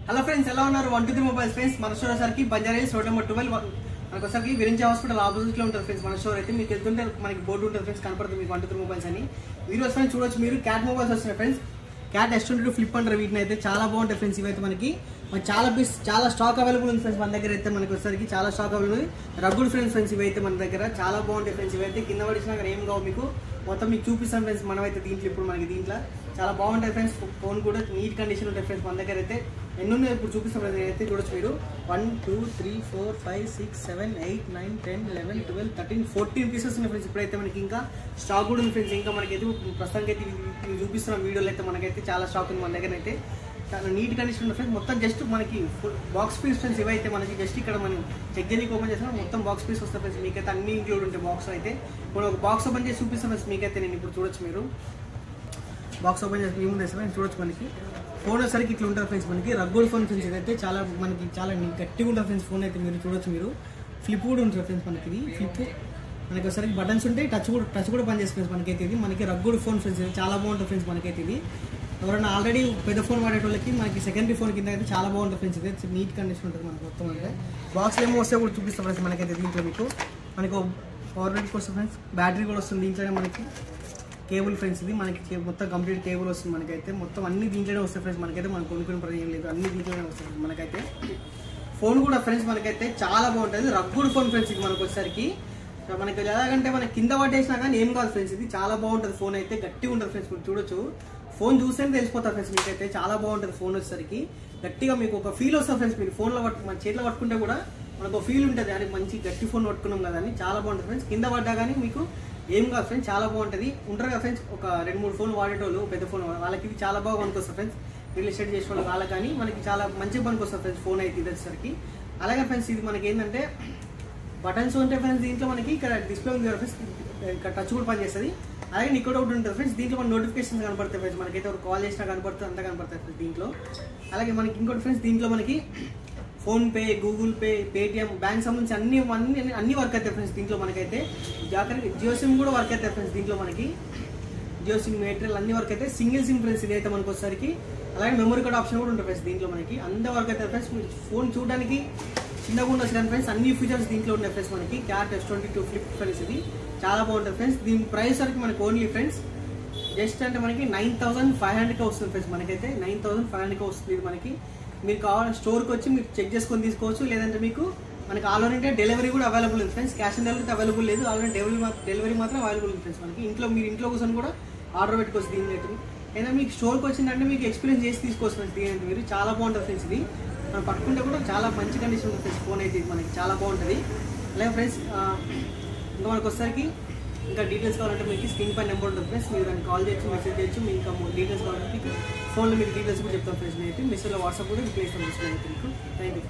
Hello friends, ఎలా ఉన్నారు? 123 mobiles friends. మన స్టోర్ వచ్చరికి బంజారా హిల్స్ రోడ్ నెంబర్ 12 మనకు వచ్చరికి విరించి హాస్పిటల్ ఆపోజిట్ లో ఉంటుంది ఫ్రెండ్స్. మన స్టోర్ అయితే మీకు వెళ్తుంటే మనకి బోర్డు ఉంటుంది ఫ్రెండ్స్, కనపడుతుంది మీకు 123 మొబైల్స్ అని. వీడియోస్ ఫ్రెండ్స్ చూడొచ్చు మీరు. క్యాట్ మొబైల్స్ వస్తున్నాయి ఫ్రెండ్స్. క్యాట్ S22 ఫ్లిప్ అంటారు వీటిని అయితే. చాలా బాగుంటాయి ఫ్రెండ్స్. ఇవైతే మనకి చాలా స్టాక్ అవైలబుల్ ఉంది ఫ్రెండ్స్. మన దగ్గర అయితే మనకి వచ్చరికి చాలా స్టాక్ అవైలబుల్ ఉంది. రగ్గుడ్ ఫ్రెండ్స్ ఇవైతే మన దగ్గర చాలా బాగుంటాయి ఫ్రెండ్స్. ఇవైతే కింద పడిచినా కానీ ఏం కావు మీకు. మొత్తం మీకు చూపిస్తాం ఫ్రెండ్స్. మనమైతే దీంట్లో ఇప్పుడు మనకి దీంట్లో చాలా బాగుంటాయి ఫ్రెండ్స్. ఫోన్ కూడా నీట్ కండిషన్ ఉంటాయి ఫ్రెండ్స్. మన దగ్గర అయితే ఎన్ని ఉన్నాయి ఇప్పుడు చూపిస్తాం ఫ్రెండ్స్. అయితే చూడొచ్చు మీరు. 1 2 3 4 5 6 7 8 9 10 11 12 13 14 పీసెస్ ఉన్నాయి ఫ్రెండ్స్. ఇప్పుడైతే మనకి ఇంకా స్టాక్ కూడా ఉంది ఫ్రెండ్స్. ఇంకా మనకైతే ప్రస్తుతానికి అయితే చూపిస్తున్న వీడియోలో అయితే మనకైతే చాలా స్టాక్ ఉంది మన దగ్గర అయితే. చాలా నీట్ కండిషన్ ఉంది ఫ్రెండ్స్. మొత్తం జస్ట్ మనకి బాక్స్ పీస్ ఫ్రెండ్స్. ఇవైతే మనకి జస్ట్ ఇక్కడ మనం చెక్ చేయడానికి ఓపెన్ చేసినా మొత్తం బాక్స్ పీస్ వస్తాయి ఫ్రెండ్స్. మీకైతే అన్ని ఇంక్లూడ్ ఉంటాయి బాక్స్ అయితే. ఇప్పుడు ఒక బాక్స్ ఓపెన్ చేసి చూపిస్తాం ఫ్రెండ్స్ మీకైతే. నేను ఇప్పుడు చూడొచ్చు మీరు. బాక్స్ ఓపెన్ చేసి ఏముంది ఫ్రెండ్స్ చూడొచ్చు. మనకి ఫోన్ వచ్చరికి ఇట్లా ఉంటుంది ఫ్రెండ్స్. మనకి రగ్గోడ్ ఫోన్ ఫ్రెండ్స్. ఇదైతే చాలా మనకి చాలా గట్టిగా ఉంటుంది ఫ్రెండ్స్. ఫోన్ అయితే మీరు చూడొచ్చు మీరు. ఫ్లిప్ కూడా ఉంటుంది ఫ్రెండ్స్. మనకి ఇది ఫ్లిప్ మనకి ఒకసారి బటన్స్ ఉంటాయి. టచ్ కూడా పనిచేస్తుంది ఫ్రెండ్స్. మనకైతే ఇది మనకి రగ్గోడ్ ఫోన్ ఫ్రెండ్స్. ఇది చాలా బాగుంటుంది ఫ్రెండ్స్. మనకైతే ఇది ఎవరైనా ఆల్రెడీ పెద్ద ఫోన్ వాడేటోళ్ళకి మనకి సెకండరీ ఫోన్ కింద అయితే చాలా బాగుంటుంది ఫ్రెండ్స్. ఇది నీట్ కండిషన్ ఉంటుంది మనకి మొత్తం. అంటే బాక్స్లో ఏమో వస్తే కూడా చూపిస్తాం ఫ్రెండ్స్. మనకైతే దీంట్లో మీకు మనకి పవర్ బ్యాంక్ వస్తుంది ఫ్రెండ్స్. బ్యాటరీ కూడా వస్తుంది దీంట్లోనే. మనకి కేబుల్ ఫ్రెండ్స్. ఇది మనకి మొత్తం కంప్లీట్ కేబుల్ వస్తుంది మనకైతే. మొత్తం అన్ని దీంట్లోనే వస్తాయి ఫ్రెండ్స్. మనకైతే మనం కొనుక్కునే పని ఏం లేదు, అన్ని దీంట్లోనే వస్తాయి మనకైతే. ఫోన్ కూడా ఫ్రెండ్స్ మనకైతే చాలా బాగుంటుంది. Rugged phone friends. ఇది మనకు వచ్చేసరికి మనకి ఎలాగంటే మనకి కింద పట్టేసినా కానీ ఏం కాదు ఫ్రెండ్స్. ఇది చాలా బాగుంటుంది ఫోన్ అయితే. గట్టిగా ఉంటుంది ఫ్రెండ్స్. మీరు చూడొచ్చు. ఫోన్ చూస్తేనే తెలిసిపోతారు ఫ్రెండ్స్ మీకైతే. చాలా బాగుంటుంది ఫోన్ వచ్చేసరికి. గట్టిగా మీకు ఒక ఫీల్ వస్తుంది ఫ్రెండ్స్. మీరు ఫోన్లో మన చేతిలో పట్టుకుంటే కూడా మనకు ఒక ఫీల్ ఉంటుంది. అని మంచి గట్టి ఫోన్ పట్టుకున్నాం కదా అని. చాలా బాగుంటుంది ఫ్రెండ్స్. కింద పడ్డా కానీ మీకు ఏం కాదు ఫ్రెండ్స్. చాలా బాగుంటుంది. ఉంటారు కదా ఫ్రెండ్స్ ఒక 2-3 ఫోన్ వాడేటోళ్ళు పెద్ద ఫోన్ వాళ్ళకి ఇది చాలా బాగా పనికొస్తుంది ఫ్రెండ్స్. రియల్ ఎస్టేట్ చేసే వాళ్ళకి కానీ మనకి చాలా మంచిగా పనికొస్తుంది ఫ్రెండ్స్ ఫోన్ అయితే ఇది వచ్చేసరికి. అలాగే ఫ్రెండ్స్ ఇది మనకి ఏంటంటే బటన్స్ ఉంటాయి ఫ్రెండ్స్. దీంట్లో మనకి ఇక్కడ డిస్ప్లే ఉంది కదా ఫ్రెండ్స్. ఇక్కడ టచ్ కూడా పనిచేస్తుంది. అలాగే ఇక్కడ ఒకటి ఉంటుంది ఫ్రెండ్స్. దీంట్లో మన నోటిఫికేషన్స్ కనపడతాయి ఫ్రెండ్స్. మనకైతే ఒక కాల్ చేసినా కనపడుతుంది, అంతా కనపడతాయి ఫ్రెండ్స్ దీంట్లో. అలాగే మనకి ఇంకోటి ఫ్రెండ్స్ దీంట్లో మనకి PhonePe, Google pay, Paytm, bank సంబంధించి అన్ని వర్క్ అవుతాయి ఫ్రెండ్స్ దీంట్లో. మనకైతే జాగ్రత్తగా జియో సిమ్ కూడా వర్క్ అవుతాయి ఫ్రెండ్స్ దీంట్లో. మనకి జియో సిమ్, ఎయిర్టెల్ అన్ని వర్క్ అయితే. సింగిల్ సిమ్ ఫ్రెండ్స్ ఇది అయితే మనకు వచ్చేసరికి. అలాగే మెమరీ కార్డ్ ఆప్షన్ కూడా ఉంటుంది ఫ్రెండ్స్ దీంట్లో. మనకి అంతా వర్క్ అవుతాయి ఫ్రెండ్స్. మీరు ఫోన్ చూడడానికి చిన్నగా ఉండొచ్చు కానీ ఫ్రెండ్స్ అన్ని ఫీచర్స్ దీంట్లో ఉన్నాయి ఫ్రెండ్స్. మనకి క్యాట్ S22 ఫ్లిప్ ఫ్రెండ్స్. ఇది చాలా బాగుంటుంది ఫ్రెండ్స్. దీని ప్రైస్ వరకు మనకి ఓన్లీ ఫ్రెండ్స్ జస్ట్ అంటే మనకి 9500కే వస్తుంది ఫ్రెండ్స్. మనకైతే 9500కే వస్తుంది ఇది మనకి. మీరు కావాలి స్టోర్కి వచ్చి మీరు చెక్ చేసుకొని తీసుకోవచ్చు. లేదంటే మీకు మనకి ఆల్రెడీ అంటే డెలివరీ కూడా అవైలబుల్ ఉంది friends. Cash on delivery available లేదు. ఆల్రెడీ డెలివరీ మాత్రం అవైలబుల్ ఉంది ఫ్రెండ్స్. మనకి మీరు ఇంట్లో కూర్చొని కూడా ఆర్డర్ పెట్టుకోవచ్చు దీని అయితే. అయినా మీకు స్టోర్కి వచ్చిందంటే మీకు ఎక్స్పీరియన్స్ చేసి తీసుకోవచ్చు ఫ్రెండ్స్. దీని అయితే మీరు చాలా బాగుంటుంది ఫ్రెండ్స్. ఇది మనం పట్టుకుంటే కూడా చాలా మంచి కండిషన్ ఉంటుంది ఫ్రెండ్స్. ఫోన్ అయితే మనకి చాలా బాగుంటుంది. అలాగే ఫ్రెండ్స్ ఇంకా మనకు వచ్చేసరికి ఇంకా డీటెయిల్స్ కావాలంటే మీకు స్క్రీన్ పై నెంబర్ ఉంటుంది ఫ్రెండ్స్. మీరు దాన్ని కాల్ చేయొచ్చు, మెసేజ్ చేయొచ్చు. మీకు ఇంకా డీటెయిల్స్ కావాలంటే మీకు ఫోన్లో మీకు డీటెయిల్స్ కూడా చెప్తాను ఫ్రెండ్స్. అయితే మెసేజ్లో వాట్సాప్ కూడా రిప్లై ఇస్తాను మీకు. Thank you.